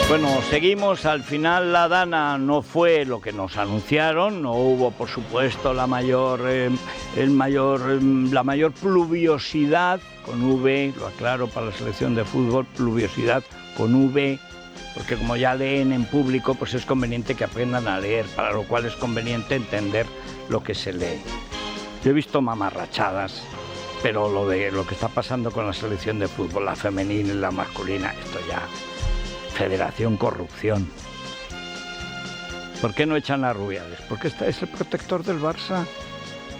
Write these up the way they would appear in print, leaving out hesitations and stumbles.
Bueno, seguimos. Al final la Dana no fue lo que nos anunciaron. No hubo, por supuesto, la mayor pluviosidad con V, lo aclaro para la selección de fútbol, pluviosidad con V, porque como ya leen en público, pues es conveniente que aprendan a leer, para lo cual es conveniente entender lo que se lee. Yo he visto mamarrachadas, pero lo que está pasando con la selección de fútbol, la femenina y la masculina, esto ya... Federación Corrupción. ¿Por qué no echan a Rubiales? Porque es el protector del Barça.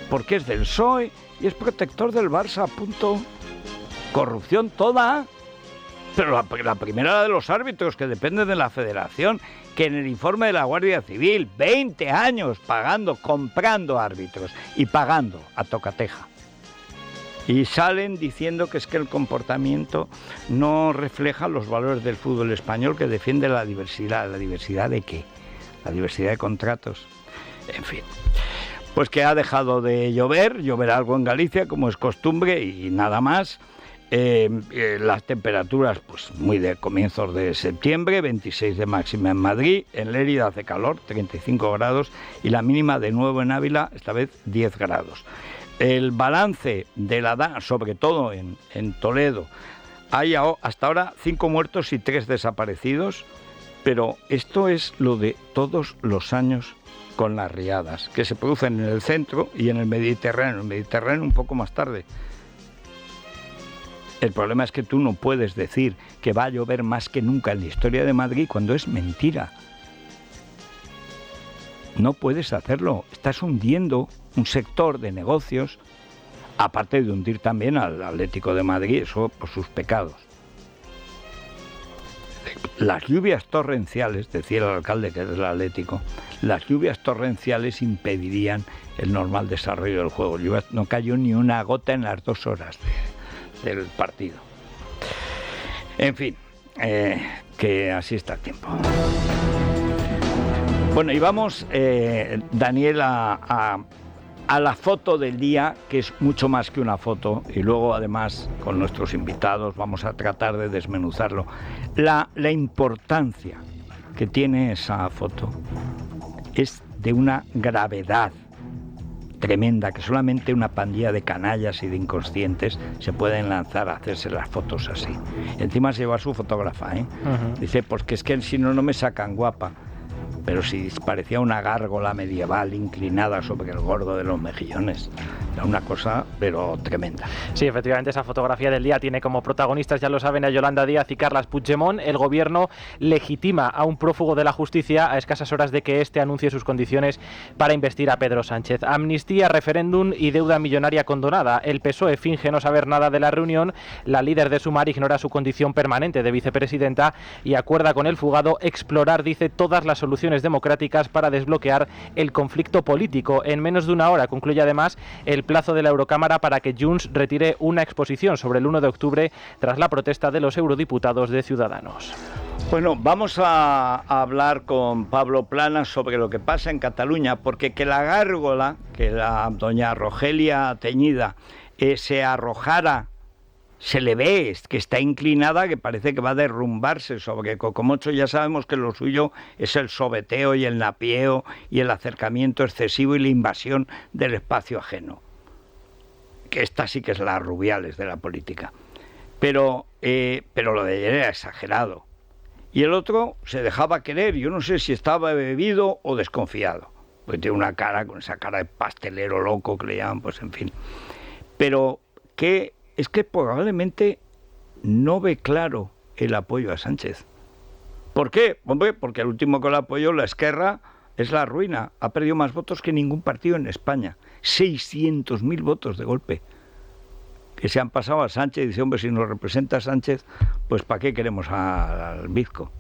Porque es del PSOE y es protector del Barça, punto. Corrupción toda. Pero la primera de los árbitros, que depende de la Federación, que en el informe de la Guardia Civil, 20 años comprando árbitros y pagando a tocateja. Y salen diciendo que es que el comportamiento no refleja los valores del fútbol español, que defiende la diversidad. ¿La diversidad de qué? La diversidad de contratos. En fin. Pues que ha dejado de llover algo en Galicia, como es costumbre, y nada más. Las temperaturas, pues muy de comienzos de septiembre, 26 de máxima en Madrid, en Lérida hace calor, 35 grados, y la mínima de nuevo en Ávila, esta vez 10 grados. El balance de la DANA, sobre todo en Toledo, hay hasta ahora 5 muertos y 3 desaparecidos, pero esto es lo de todos los años con las riadas, que se producen en el centro y en el Mediterráneo un poco más tarde. El problema es que tú no puedes decir que va a llover más que nunca en la historia de Madrid cuando es mentira. No puedes hacerlo, estás hundiendo un sector de negocios, aparte de hundir también al Atlético de Madrid, eso por sus pecados. Las lluvias torrenciales, decía el alcalde que es del Atlético, las lluvias torrenciales impedirían el normal desarrollo del juego. No cayó ni una gota en las 2 horas del partido. En fin, que así está el tiempo. Bueno, y vamos, Daniel, a la foto del día, que es mucho más que una foto, y luego además con nuestros invitados vamos a tratar de desmenuzarlo. La importancia que tiene esa foto es de una gravedad tremenda, que solamente una pandilla de canallas y de inconscientes se pueden lanzar a hacerse las fotos así. Encima se lleva su fotógrafa, ¿eh? Uh-huh. Dice, porque es que si no, no me sacan guapa. Pero si parecía una gárgola medieval inclinada sobre el gordo de los mejillones. Era una cosa, pero tremenda. Sí, efectivamente, esa fotografía del día tiene como protagonistas, ya lo saben, a Yolanda Díaz y Carles Puigdemont. El gobierno legitima a un prófugo de la justicia a escasas horas de que éste anuncie sus condiciones para investir a Pedro Sánchez. Amnistía, referéndum y deuda millonaria condonada. El PSOE finge no saber nada de la reunión. La líder de Sumar ignora su condición permanente de vicepresidenta y acuerda con el fugado explorar, dice, todas las soluciones democráticas para desbloquear el conflicto político. En menos de una hora concluye además el plazo de la Eurocámara para que Junts retire una exposición sobre el 1 de octubre tras la protesta de los eurodiputados de Ciudadanos. Bueno, vamos a hablar con Pablo Planas sobre lo que pasa en Cataluña, porque que la gárgola, que la doña Rogelia Teñida se arrojara, se le ve que está inclinada, que parece que va a derrumbarse sobre Cocomocho. Ya sabemos que lo suyo es el sobeteo y el napieo y el acercamiento excesivo y la invasión del espacio ajeno. Que esta sí que es la Rubiales de la política. Pero lo de ayer era exagerado. Y el otro se dejaba querer. Yo no sé si estaba bebido o desconfiado. Pues tiene una cara, con esa cara de pastelero loco que le llaman, pues en fin. Pero que es que probablemente no ve claro el apoyo a Sánchez. ¿Por qué? Hombre, porque el último que lo apoyó, la Esquerra, es la ruina. Ha perdido más votos que ningún partido en España. 600.000 votos de golpe. Que se han pasado a Sánchez y dice, hombre, si nos representa Sánchez, pues ¿para qué queremos al bizco?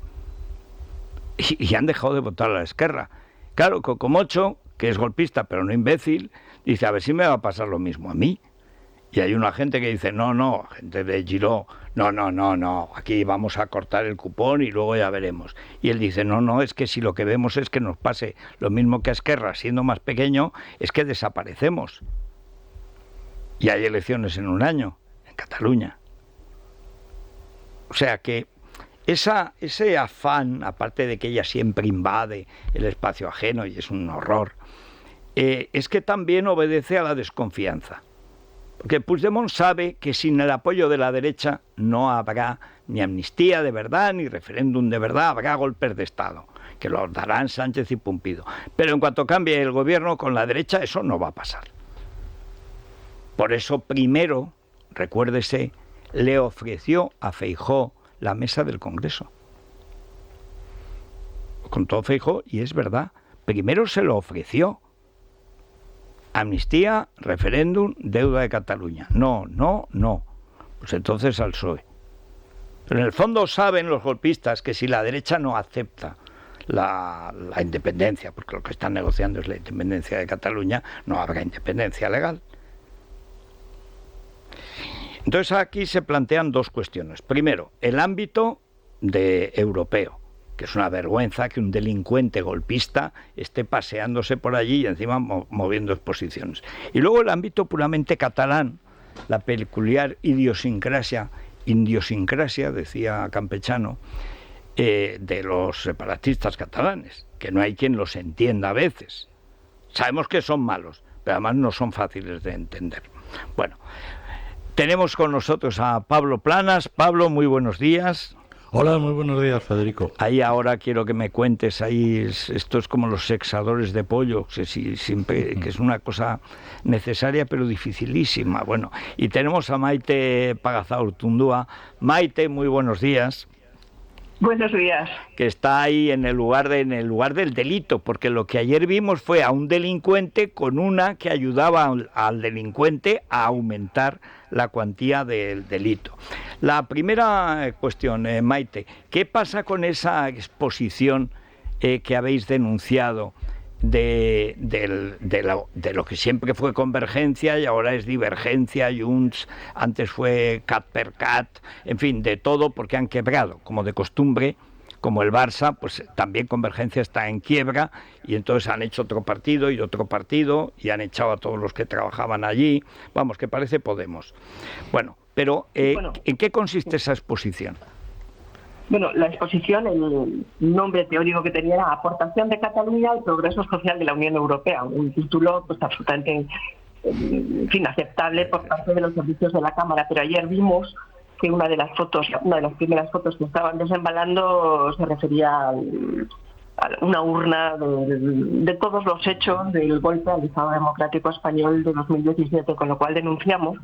Y han dejado de votar a la Esquerra. Claro, Cocomocho, que es golpista pero no imbécil, dice, a ver si me va a pasar lo mismo a mí. Y hay una gente que dice, no, gente de Giró, no, aquí vamos a cortar el cupón y luego ya veremos. Y él dice, no, es que si lo que vemos es que nos pase lo mismo que a Esquerra, siendo más pequeño, es que desaparecemos. Y hay elecciones en un año, en Cataluña. O sea que ese afán, aparte de que ella siempre invade el espacio ajeno y es un horror, es que también obedece a la desconfianza. Porque Puigdemont sabe que sin el apoyo de la derecha no habrá ni amnistía de verdad, ni referéndum de verdad, habrá golpes de Estado, que los darán Sánchez y Pumpido. Pero en cuanto cambie el gobierno con la derecha, eso no va a pasar. Por eso primero, recuérdese, le ofreció a Feijóo la mesa del Congreso. Con todo Feijóo, y es verdad, primero se lo ofreció. Amnistía, referéndum, deuda de Cataluña. No. Pues entonces al PSOE. Pero en el fondo saben los golpistas que si la derecha no acepta la independencia, porque lo que están negociando es la independencia de Cataluña, no habrá independencia legal. Entonces aquí se plantean dos cuestiones. Primero, el ámbito europeo, que es una vergüenza que un delincuente golpista esté paseándose por allí y encima moviendo exposiciones. Y luego el ámbito puramente catalán, la peculiar idiosincrasia, decía Campechano, de los separatistas catalanes, que no hay quien los entienda a veces. Sabemos que son malos, pero además no son fáciles de entender. Bueno, tenemos con nosotros a Pablo Planas. Pablo, muy buenos días. Hola, muy buenos días, Federico. Ahí ahora quiero que me cuentes, esto es como los sexadores de pollo, que es una cosa necesaria pero dificilísima. Bueno, y tenemos a Maite Pagazaurtundúa. Maite, muy buenos días. Buenos días. Que está ahí en el lugar del delito, porque lo que ayer vimos fue a un delincuente con una que ayudaba al delincuente a aumentar la cuantía del delito. La primera cuestión, Maite, ¿qué pasa con esa exposición que habéis denunciado de lo que siempre fue convergencia y ahora es divergencia, Junts, antes fue cat per cat, en fin, de todo, porque han quebrado, como de costumbre, como el Barça, pues también Convergencia está en quiebra y entonces han hecho otro partido y han echado a todos los que trabajaban allí, vamos, que parece Podemos. Bueno, pero ¿en qué consiste esa exposición? Bueno, la exposición, el nombre teórico que tenía era Aportación de Cataluña al progreso social de la Unión Europea, un título pues absolutamente inaceptable por parte de los servicios de la Cámara, pero ayer vimos que una de las primeras fotos que estaban desembalando se refería a una urna de todos los hechos del golpe al Estado Democrático Español de 2017, con lo cual denunciamos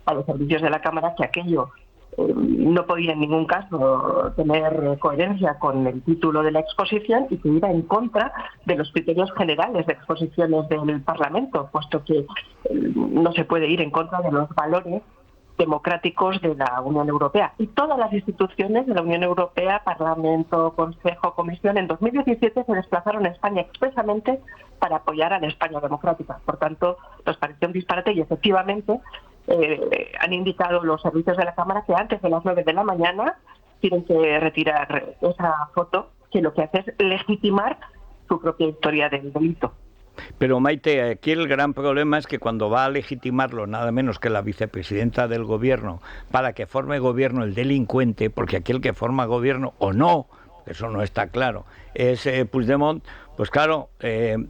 a los servicios de la Cámara que aquello no podía en ningún caso tener coherencia con el título de la exposición y que iba en contra de los criterios generales de exposiciones del Parlamento, puesto que no se puede ir en contra de los valores democráticos de la Unión Europea. Y todas las instituciones de la Unión Europea, Parlamento, Consejo, Comisión, en 2017 se desplazaron a España expresamente para apoyar a la España democrática. Por tanto, nos pareció un disparate y efectivamente han indicado los servicios de la Cámara que antes de las 9 de la mañana tienen que retirar esa foto, que lo que hace es legitimar su propia historia del delito. Pero Maite, aquí el gran problema es que cuando va a legitimarlo nada menos que la vicepresidenta del gobierno para que forme gobierno el delincuente, porque aquí el que forma gobierno o no, eso no está claro, es Puigdemont, pues claro,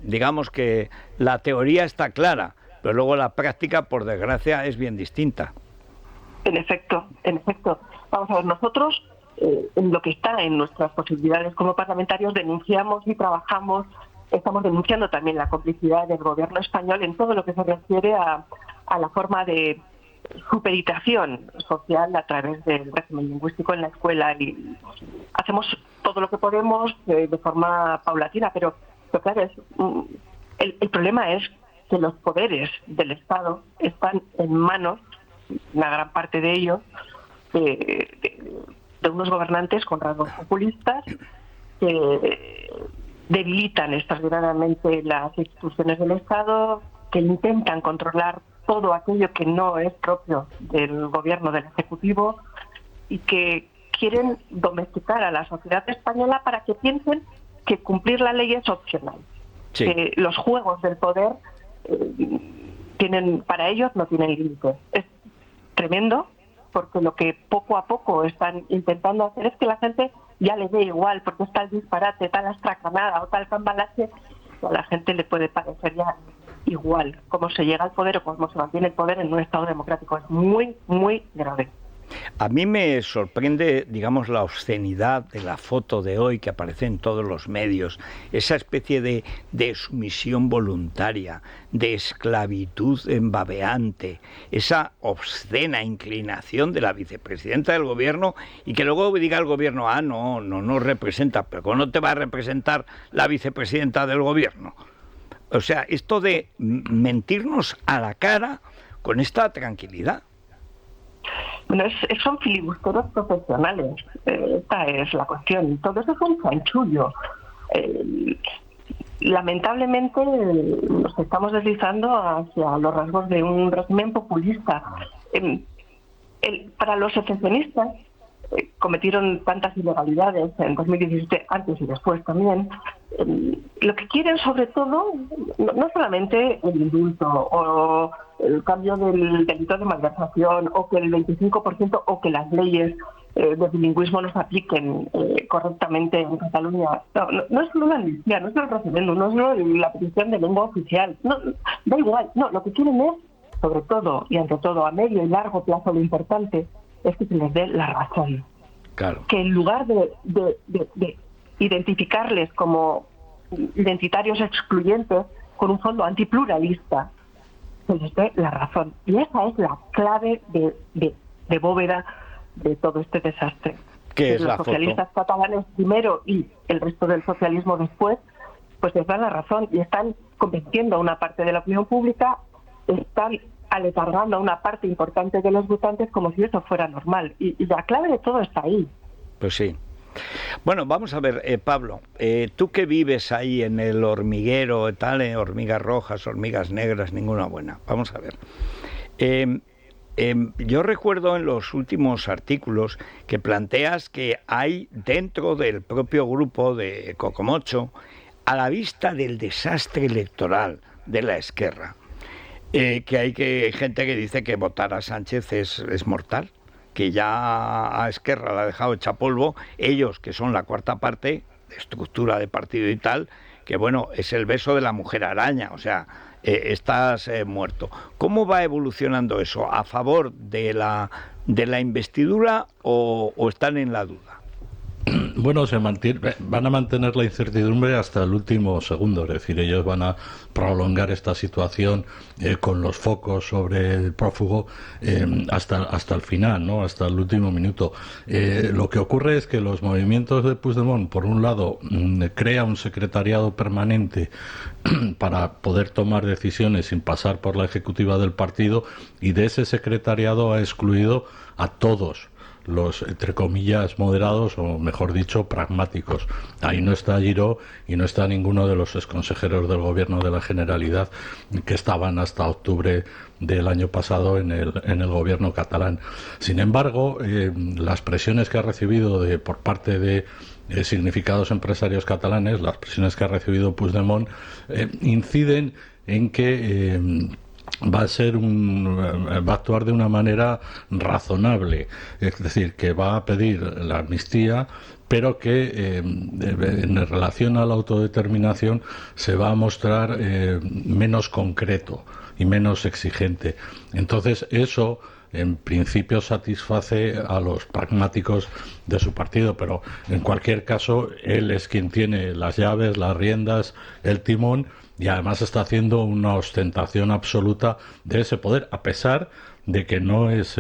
digamos que la teoría está clara, pero luego la práctica, por desgracia, es bien distinta. En efecto. Vamos a ver, nosotros, en lo que está en nuestras posibilidades como parlamentarios, denunciamos y trabajamos. Estamos denunciando también la complicidad del gobierno español en todo lo que se refiere a la forma de supeditación social a través del régimen lingüístico en la escuela, y hacemos todo lo que podemos de forma paulatina, pero claro, el problema es que los poderes del Estado están en manos, una gran parte de ellos, de unos gobernantes con rasgos populistas que debilitan extraordinariamente las instituciones del Estado, que intentan controlar todo aquello que no es propio del gobierno, del Ejecutivo, y que quieren domesticar a la sociedad española para que piensen que cumplir la ley es opcional. Sí. Que los juegos del poder para ellos no tienen límite. Es tremendo, porque lo que poco a poco están intentando hacer es que la gente ya le dé igual porque está el disparate, tal astracanada o tal cambalache, a la gente le puede parecer ya igual cómo se llega al poder o cómo se mantiene el poder en un Estado democrático. Es muy, muy grave. A mí me sorprende, digamos, la obscenidad de la foto de hoy que aparece en todos los medios, esa especie de sumisión voluntaria, de esclavitud embabeante, esa obscena inclinación de la vicepresidenta del gobierno y que luego diga el gobierno, no representa, pero ¿cómo no te va a representar la vicepresidenta del gobierno? O sea, esto de mentirnos a la cara con esta tranquilidad. Bueno, son filibusteros profesionales, esta es la cuestión. Todo eso es un chanchullo. Lamentablemente nos estamos deslizando hacia los rasgos de un régimen populista. Para los secesionistas, cometieron tantas ilegalidades en 2017, antes y después también. Lo que quieren sobre todo, no solamente el indulto o el cambio del delito de malversación o que el 25% o que las leyes de bilingüismo no se apliquen correctamente en Cataluña. No es solo la amnistía, no es solo el referéndum, no es solo la petición de lengua oficial. No, da igual. No, lo que quieren es, sobre todo y ante todo a medio y largo plazo, lo importante es que se les dé la razón. Claro. Que en lugar de identificarles como identitarios excluyentes con un fondo antipluralista, se les dé la razón. Y esa es la clave de bóveda de todo este desastre. ¿Qué es los la socialistas foto? catalanes primero y el resto del socialismo después, pues les dan la razón y están convenciendo a una parte de la opinión pública, están aletargando a una parte importante de los votantes como si eso fuera normal. Y la clave de todo está ahí. Pues sí. Bueno, vamos a ver, Pablo, tú que vives ahí en el hormiguero, tal, hormigas rojas, hormigas negras, ninguna buena. Vamos a ver. Yo recuerdo en los últimos artículos que planteas que hay dentro del propio grupo de Cocomocho, a la vista del desastre electoral de la Esquerra, que hay gente que dice que votar a Sánchez es mortal, que ya a Esquerra la ha dejado hecha polvo, ellos que son la cuarta parte de estructura de partido y tal, que bueno, es el beso de la mujer araña, o sea, estás muerto. ¿Cómo va evolucionando eso? ¿A favor de la investidura o están en la duda? Bueno, van a mantener la incertidumbre hasta el último segundo, es decir, ellos van a prolongar esta situación con los focos sobre el prófugo hasta el final, ¿no? Hasta el último minuto. Lo que ocurre es que los movimientos de Puigdemont, por un lado, crea un secretariado permanente para poder tomar decisiones sin pasar por la ejecutiva del partido, y de ese secretariado ha excluido a todos los, entre comillas, moderados, o mejor dicho, pragmáticos. Ahí no está Giró y no está ninguno de los exconsejeros del gobierno de la Generalidad que estaban hasta octubre del año pasado en el gobierno catalán. Sin embargo, las presiones que ha recibido por parte de significados empresarios catalanes, las presiones que ha recibido Puigdemont, inciden en que va a actuar de una manera razonable, es decir, que va a pedir la amnistía, pero que en relación a la autodeterminación se va a mostrar menos concreto y menos exigente. Entonces eso en principio satisface a los pragmáticos de su partido, pero en cualquier caso él es quien tiene las llaves, las riendas, el timón, y además está haciendo una ostentación absoluta de ese poder, a pesar de que no es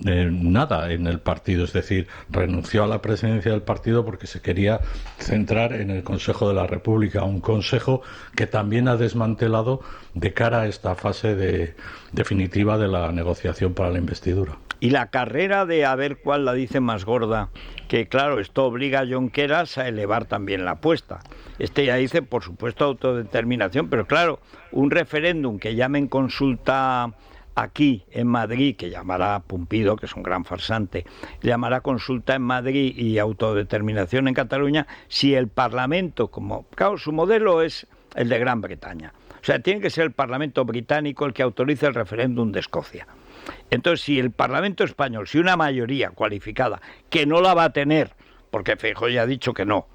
nada en el partido, es decir, renunció a la presidencia del partido porque se quería centrar en el Consejo de la República, un consejo que también ha desmantelado de cara a esta fase definitiva de la negociación para la investidura. Y la carrera de a ver cuál la dice más gorda, que claro, esto obliga a Junqueras a elevar también la apuesta. Ya dice, por supuesto, autodeterminación, pero claro, un referéndum que llamen consulta aquí en Madrid, que llamará Pumpido, que es un gran farsante, llamará consulta en Madrid y autodeterminación en Cataluña, si el Parlamento, claro, su modelo es el de Gran Bretaña. O sea, tiene que ser el Parlamento británico el que autorice el referéndum de Escocia. Entonces, si el Parlamento español, si una mayoría cualificada, que no la va a tener, porque Feijóo ya ha dicho que no.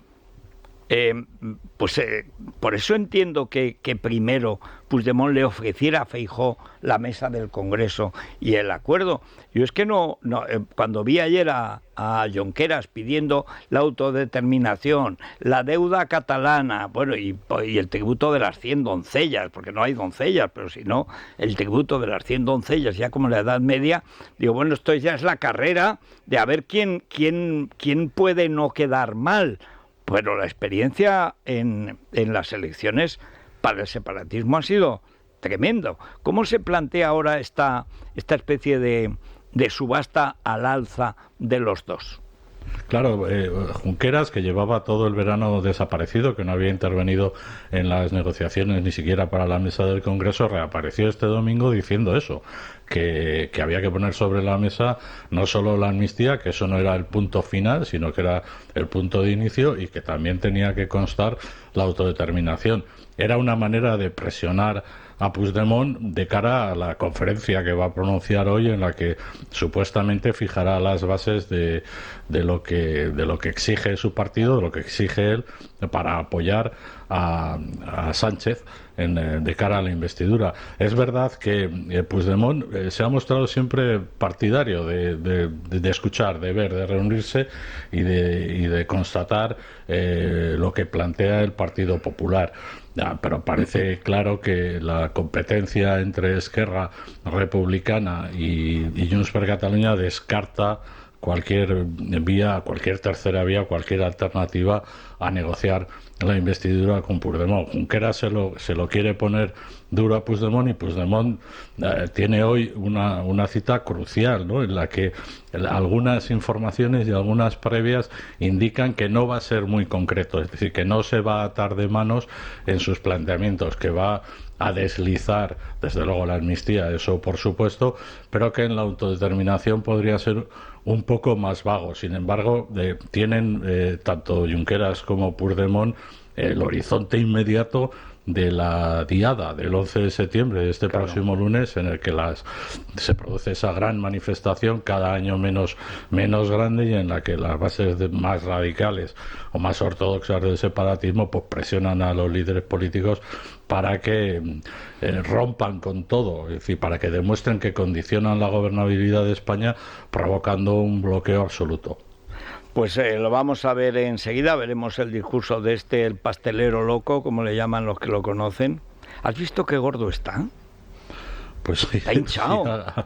Por eso entiendo que primero Puigdemont le ofreciera a Feijóo la mesa del Congreso y el acuerdo. Yo es que cuando vi ayer a Junqueras pidiendo la autodeterminación, la deuda catalana, bueno, y el tributo de las 100 doncellas, porque no hay doncellas, pero si no, el tributo de las 100 doncellas, ya como en la Edad Media, digo, bueno, esto ya es la carrera de a ver quién puede no quedar mal. Pero la experiencia en las elecciones para el separatismo ha sido tremendo. ¿Cómo se plantea ahora esta especie de subasta al alza de los dos? Claro, Junqueras, que llevaba todo el verano desaparecido, que no había intervenido en las negociaciones ni siquiera para la mesa del Congreso, reapareció este domingo diciendo eso, que había que poner sobre la mesa no solo la amnistía, que eso no era el punto final, sino que era el punto de inicio, y que también tenía que constar la autodeterminación. Era una manera de presionar a Puigdemont de cara a la conferencia que va a pronunciar hoy, en la que supuestamente fijará las bases de lo que exige su partido, de lo que exige él para apoyar a Sánchez de cara a la investidura. Es verdad que Puigdemont se ha mostrado siempre partidario de escuchar, de ver, de reunirse y de constatar lo que plantea el Partido Popular. Pero parece claro que la competencia entre Esquerra Republicana y Junts per Catalunya descarta cualquier tercera vía, cualquier alternativa a negociar la investidura con Puigdemont. Junqueras se lo quiere poner duro a Puigdemont, y Puigdemont tiene hoy una cita crucial, ¿no?, en la que algunas informaciones y algunas previas indican que no va a ser muy concreto, es decir, que no se va a atar de manos en sus planteamientos, que va a deslizar, desde luego, la amnistía, eso por supuesto, pero que en la autodeterminación podría ser un poco más vago. Sin embargo, tienen tanto Junqueras como Puigdemont el horizonte inmediato de la diada del 11 de septiembre, de este próximo lunes, en el que se produce esa gran manifestación, cada año menos grande, y en la que las bases más radicales o más ortodoxas del separatismo pues presionan a los líderes políticos para que rompan con todo, es decir, para que demuestren que condicionan la gobernabilidad de España, provocando un bloqueo absoluto. Pues lo vamos a ver enseguida, veremos el discurso de el pastelero loco, como le llaman los que lo conocen. ¿Has visto qué gordo está? Pues sí, está hinchado. Sí,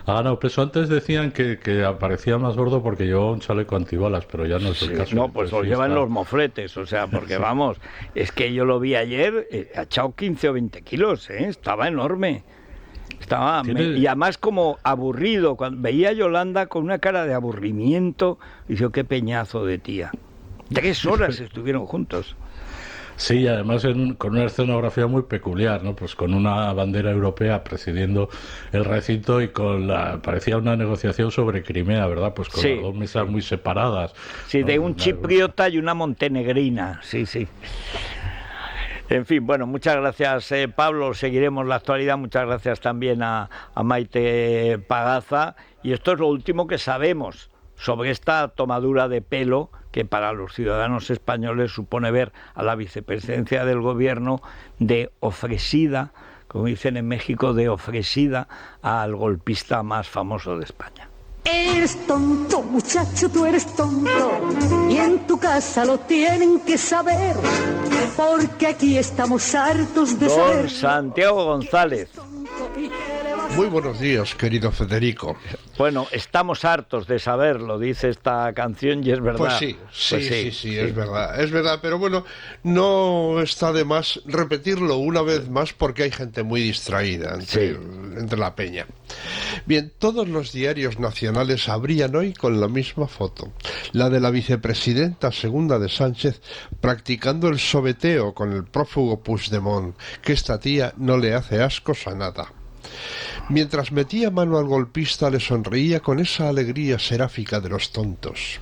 ha ganado peso. Antes decían que aparecía más gordo porque llevaba un chaleco antibalas, pero ya no es el caso. No, pues lo llevan los mofletes, o sea, porque vamos, es que yo lo vi ayer, ha echado 15 o 20 kilos, estaba enorme. Y además como aburrido, cuando veía a Yolanda con una cara de aburrimiento, y yo, qué peñazo de tía. 3 horas estuvieron juntos. Sí, además con una escenografía muy peculiar, ¿no? Pues con una bandera europea presidiendo el recinto, y parecía una negociación sobre Crimea, ¿verdad? Pues con las dos mesas muy separadas. Sí, ¿no? De un chipriota y una montenegrina, sí. En fin, bueno, muchas gracias, Pablo. Seguiremos la actualidad. Muchas gracias también a Maite Pagaza. Y esto es lo último que sabemos sobre esta tomadura de pelo que para los ciudadanos españoles supone ver a la vicepresidencia del gobierno de ofrecida, como dicen en México, de ofrecida al golpista más famoso de España. Eres tonto, muchacho, tú eres tonto, y en tu casa lo tienen que saber, porque aquí estamos hartos de saber. Don Santiago González. Muy buenos días, querido Federico. Bueno, estamos hartos de saberlo, dice esta canción, y es verdad. Pues sí, es verdad, pero bueno, no está de más repetirlo una vez más, porque hay gente muy distraída entre la peña. Bien, todos los diarios nacionales abrían hoy con la misma foto, la de la vicepresidenta segunda de Sánchez practicando el sobeteo con el prófugo Puigdemont, que esta tía no le hace ascos a nada. Mientras metía mano al golpista, le sonreía con esa alegría seráfica de los tontos.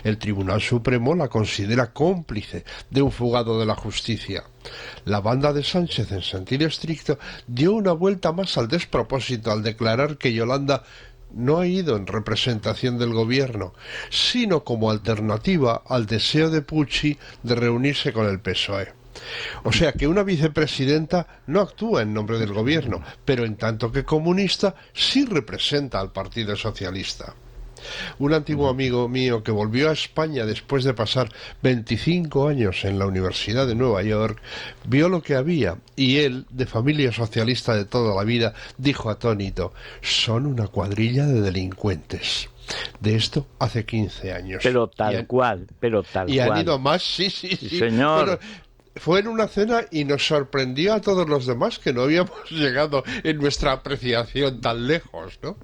El Tribunal Supremo la considera cómplice de un fugado de la justicia. La banda de Sánchez, en sentido estricto, dio una vuelta más al despropósito al declarar que Yolanda no ha ido en representación del gobierno, sino como alternativa al deseo de Pucci de reunirse con el PSOE. O sea que una vicepresidenta no actúa en nombre del gobierno, pero en tanto que comunista sí representa al Partido Socialista. Un antiguo amigo mío que volvió a España después de pasar 25 años en la Universidad de Nueva York, vio lo que había y él, de familia socialista de toda la vida, dijo atónito: son una cuadrilla de delincuentes. De esto hace 15 años. Pero tal cual. Y han ido más, sí, señor. Pero fue en una cena y nos sorprendió a todos los demás que no habíamos llegado en nuestra apreciación tan lejos, ¿no?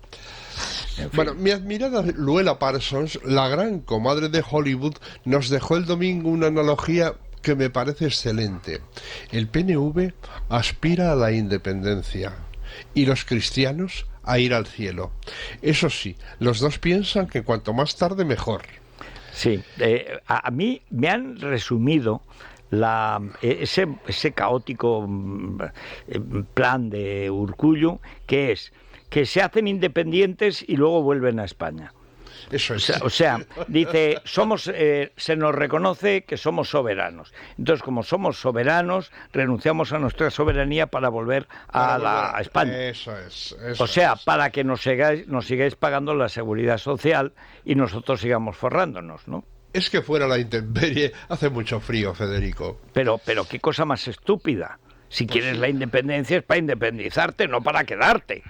Bueno, mi admirada Luella Parsons, la gran comadre de Hollywood, nos dejó el domingo una analogía que me parece excelente. El PNV aspira a la independencia y los cristianos a ir al cielo. Eso sí, los dos piensan que cuanto más tarde mejor. Sí, a mí me han resumido ese caótico plan de Urkullu, que es que se hacen independientes y luego vuelven a España. Eso es. O sea, dice, se nos reconoce que somos soberanos. Entonces, como somos soberanos, renunciamos a nuestra soberanía para volver a España. Eso es. O sea, para que nos sigáis pagando la seguridad social y nosotros sigamos forrándonos, ¿no? Es que fuera la intemperie hace mucho frío, Federico. Pero qué cosa más estúpida. Si quieres la independencia es para independizarte, no para quedarte.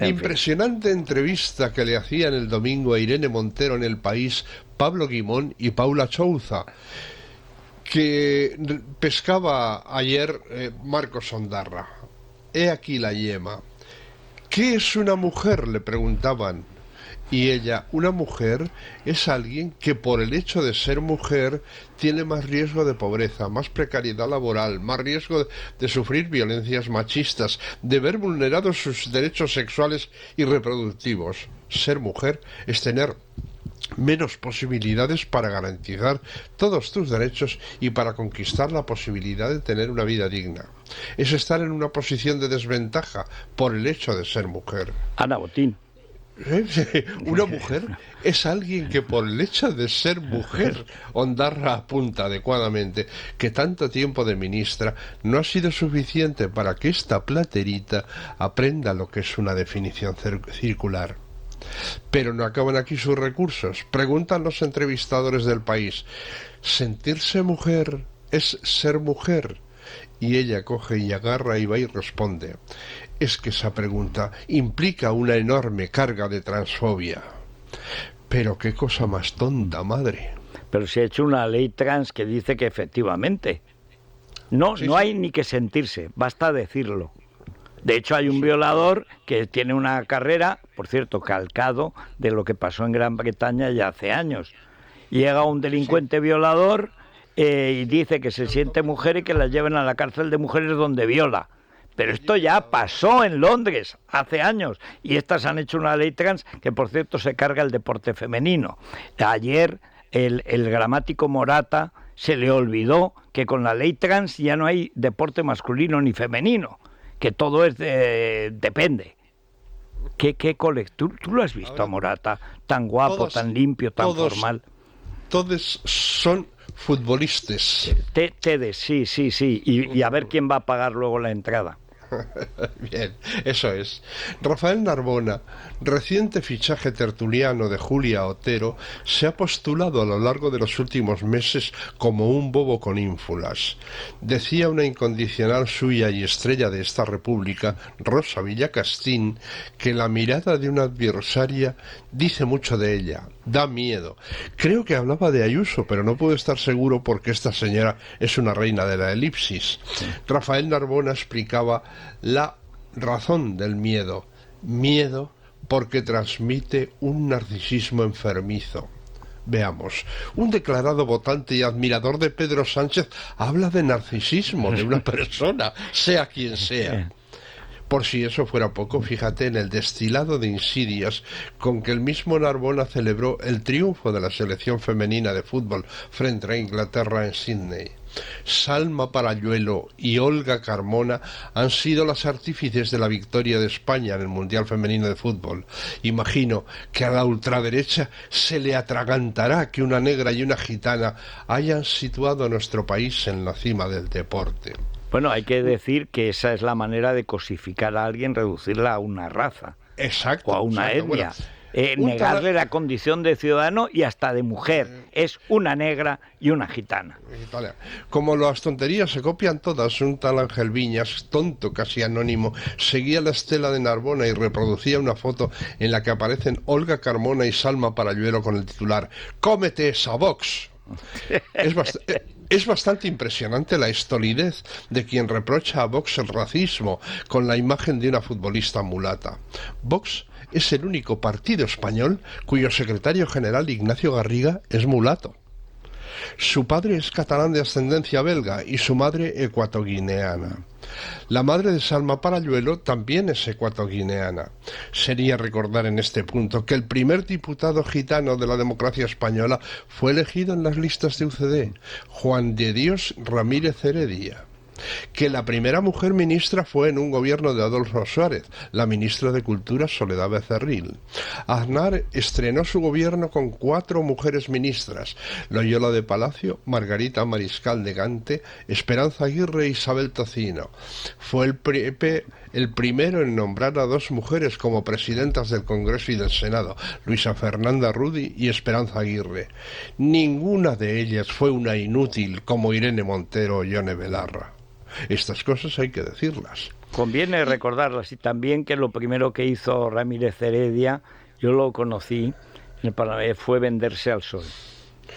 Impresionante entrevista que le hacían el domingo a Irene Montero en El País, Pablo Guimón y Paula Chouza, que pescaba ayer Marcos Ondarra. He aquí la yema. ¿Qué es una mujer?, le preguntaban. Y ella, una mujer es alguien que por el hecho de ser mujer tiene más riesgo de pobreza, más precariedad laboral, más riesgo de sufrir violencias machistas, de ver vulnerados sus derechos sexuales y reproductivos. Ser mujer es tener menos posibilidades para garantizar todos tus derechos y para conquistar la posibilidad de tener una vida digna. Es estar en una posición de desventaja por el hecho de ser mujer. Ana Botín. Una mujer es alguien que por el hecho de ser mujer, Ondarra apunta adecuadamente, que tanto tiempo de ministra no ha sido suficiente para que esta platerita aprenda lo que es una definición circular. Pero no acaban aquí sus recursos. Preguntan los entrevistadores del País: ¿sentirse mujer es ser mujer? Y ella coge y agarra y va y responde: es que esa pregunta implica una enorme carga de transfobia. Pero qué cosa más tonta, madre. Pero se ha hecho una ley trans que dice que efectivamente no hay ni que sentirse, basta decirlo. De hecho, hay un violador que tiene una carrera, por cierto, calcado de lo que pasó en Gran Bretaña ya hace años. Llega un delincuente violador y dice que se siente mujer y que la lleven a la cárcel de mujeres donde viola. Pero esto ya pasó en Londres hace años y estas han hecho una ley trans que, por cierto, se carga el deporte femenino. Ayer el gramático Morata se le olvidó que con la ley trans ya no hay deporte masculino ni femenino, que todo es depende. ¿Qué ¿Tú lo has visto a Morata? Tan guapo, tan limpio, tan formal. Todos son futbolistas. Tedes, sí. Y a ver quién va a pagar luego la entrada. Bien, eso es. Rafael Narbona, reciente fichaje tertuliano de Julia Otero, se ha postulado a lo largo de los últimos meses como un bobo con ínfulas. Decía una incondicional suya y estrella de esta república, Rosa Villacastín, que la mirada de una adversaria dice mucho de ella, da miedo. Creo que hablaba de Ayuso, pero no puedo estar seguro porque esta señora es una reina de la elipsis. Rafael Narbona explicaba la razón del miedo. Miedo porque transmite un narcisismo enfermizo. Veamos, un declarado votante y admirador de Pedro Sánchez habla de narcisismo de una persona, sea quien sea. Por si eso fuera poco, fíjate en el destilado de insidias con que el mismo Narbona celebró el triunfo de la selección femenina de fútbol frente a Inglaterra en Sydney. Salma Paralluelo y Olga Carmona han sido las artífices de la victoria de España en el Mundial Femenino de Fútbol. Imagino que a la ultraderecha se le atragantará que una negra y una gitana hayan situado a nuestro país en la cima del deporte. Bueno, hay que decir que esa es la manera de cosificar a alguien, reducirla a una raza. Exacto. O a una etnia. Bueno, negarle la condición de ciudadano y hasta de mujer. Es una negra y una gitana. Como las tonterías se copian todas, un tal Ángel Viñas, tonto casi anónimo, seguía la estela de Narbona y reproducía una foto en la que aparecen Olga Carmona y Salma Paralluelo con el titular «Cómete esa Vox». Es bastante impresionante la estolidez de quien reprocha a Vox el racismo con la imagen de una futbolista mulata. Vox es el único partido español cuyo secretario general, Ignacio Garriga, es mulato. Su padre es catalán de ascendencia belga y su madre ecuatoguineana. La madre de Salma Paralluelo también es ecuatoguineana. Sería recordar en este punto que el primer diputado gitano de la democracia española fue elegido en las listas de UCD, Juan de Dios Ramírez Heredia. Que la primera mujer ministra fue en un gobierno de Adolfo Suárez, la ministra de Cultura Soledad Becerril. Aznar estrenó su gobierno con 4 mujeres ministras: Loyola de Palacio, Margarita Mariscal de Gante, Esperanza Aguirre e Isabel Tocino. Fue el primero en nombrar a 2 mujeres como presidentas del Congreso y del Senado, Luisa Fernanda Rudy y Esperanza Aguirre. Ninguna de ellas fue una inútil como Irene Montero o Yone Belarra. Estas cosas hay que decirlas. Conviene recordarlas, y también que lo primero que hizo Ramírez Heredia, yo lo conocí, fue venderse al PSOE.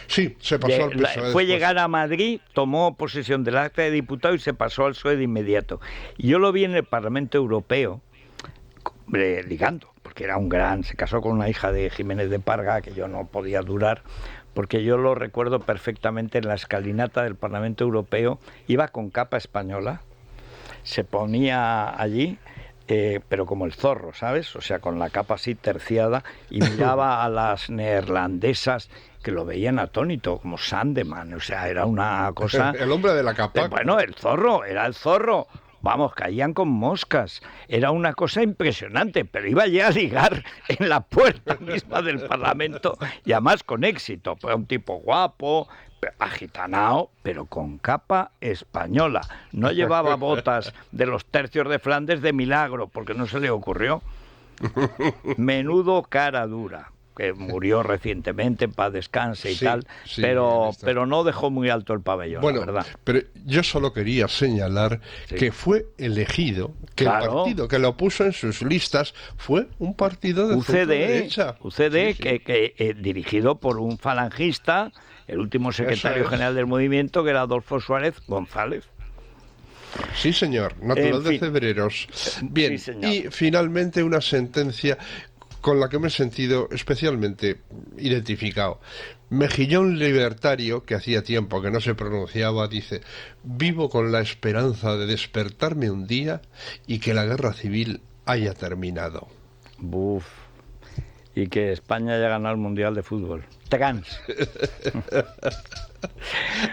Sí, se pasó al PSOE. Fue llegar a Madrid, tomó posesión del acta de diputado y se pasó al PSOE de inmediato. Y yo lo vi en el Parlamento Europeo, ligando, porque era un gran, se casó con una hija de Jiménez de Parga, que yo no podía durar, porque yo lo recuerdo perfectamente en la escalinata del Parlamento Europeo, iba con capa española, se ponía allí, pero como el zorro, ¿sabes? O sea, con la capa así terciada, y miraba a las neerlandesas que lo veían atónito, como Sandeman, o sea, era una cosa... El hombre de la capa. Bueno, el zorro, era el zorro. Vamos, caían con moscas. Era una cosa impresionante, pero iba ya a ligar en la puerta misma del Parlamento, y además con éxito. Fue un tipo guapo, agitanao, pero con capa española. No llevaba botas de los tercios de Flandes de milagro, porque no se le ocurrió. Menudo cara dura, que murió recientemente, en paz descanse y tal, pero no dejó muy alto el pabellón, bueno, la verdad. Pero yo solo quería señalar que fue elegido, que el partido que lo puso en sus listas fue un partido de centro-derecha. UCD, que dirigido por un falangista, el último secretario general del movimiento, que era Adolfo Suárez González. Sí, señor, natural de Cebreros. Bien, sí, y finalmente una sentencia con la que me he sentido especialmente identificado. Mejillón Libertario, que hacía tiempo que no se pronunciaba, dice: vivo con la esperanza de despertarme un día y que la guerra civil haya terminado. Buf. Y que España haya ganado el Mundial de Fútbol. Trans.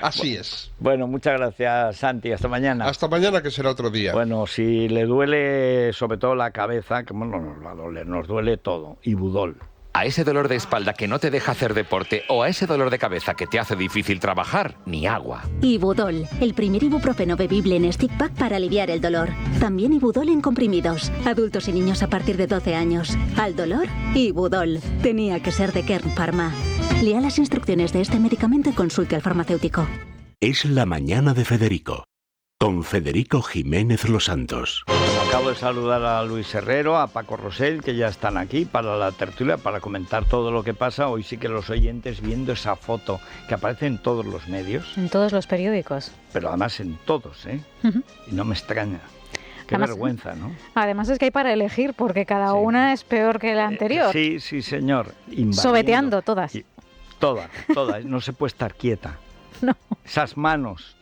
Así es. Bueno, muchas gracias, Santi. Hasta mañana. Hasta mañana, que será otro día. Bueno, si le duele sobre todo la cabeza, que bueno, nos va a doler, nos duele todo. Ibudol. A ese dolor de espalda que no te deja hacer deporte o a ese dolor de cabeza que te hace difícil trabajar, ni agua. Ibudol, el primer ibuprofeno bebible en stick pack para aliviar el dolor. También Ibudol en comprimidos. Adultos y niños a partir de 12 años. Al dolor, Ibudol. Tenía que ser de Kern Pharma. Lea las instrucciones de este medicamento y consulte al farmacéutico. Es la mañana de Federico, con Federico Jiménez Los Santos. Acabo de saludar a Luis Herrero, a Paco Rosell, que ya están aquí para la tertulia, para comentar todo lo que pasa. Hoy sí que los oyentes, viendo esa foto que aparece en todos los medios. En todos los periódicos. Pero además en todos, ¿eh? Y no me extraña. Qué además, vergüenza, ¿no? Además es que hay para elegir, porque cada una es peor que la anterior. Sí, señor. Sobeteando todas. Todas. No se puede estar quieta. No. Esas manos.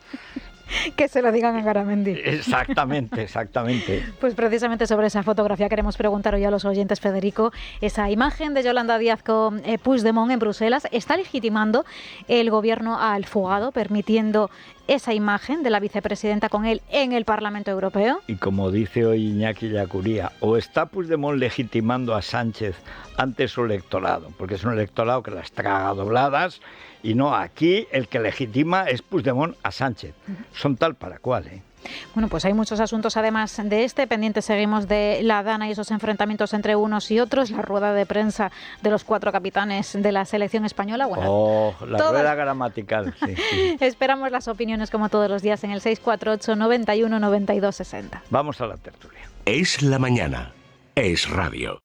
Que se lo digan a Garamendi. Exactamente, exactamente. Pues precisamente sobre esa fotografía queremos preguntar hoy a los oyentes, Federico. Esa imagen de Yolanda Díaz con Puigdemont en Bruselas, ¿está legitimando el gobierno al fugado, permitiendo esa imagen de la vicepresidenta con él en el Parlamento Europeo? Y como dice hoy Iñaki Yacuría, o está Puigdemont legitimando a Sánchez ante su electorado, porque es un electorado que las traga dobladas, y no, aquí el que legitima es Puigdemont a Sánchez. Son tal para cual, ¿eh? Bueno, pues hay muchos asuntos además de este. Pendientes seguimos de la Dana y esos enfrentamientos entre unos y otros. La rueda de prensa de los 4 capitanes de la selección española. Bueno, rueda gramatical. Sí, sí. Esperamos las opiniones como todos los días en el 648 91 92 60. Vamos a la tertulia. Es la mañana. Es radio.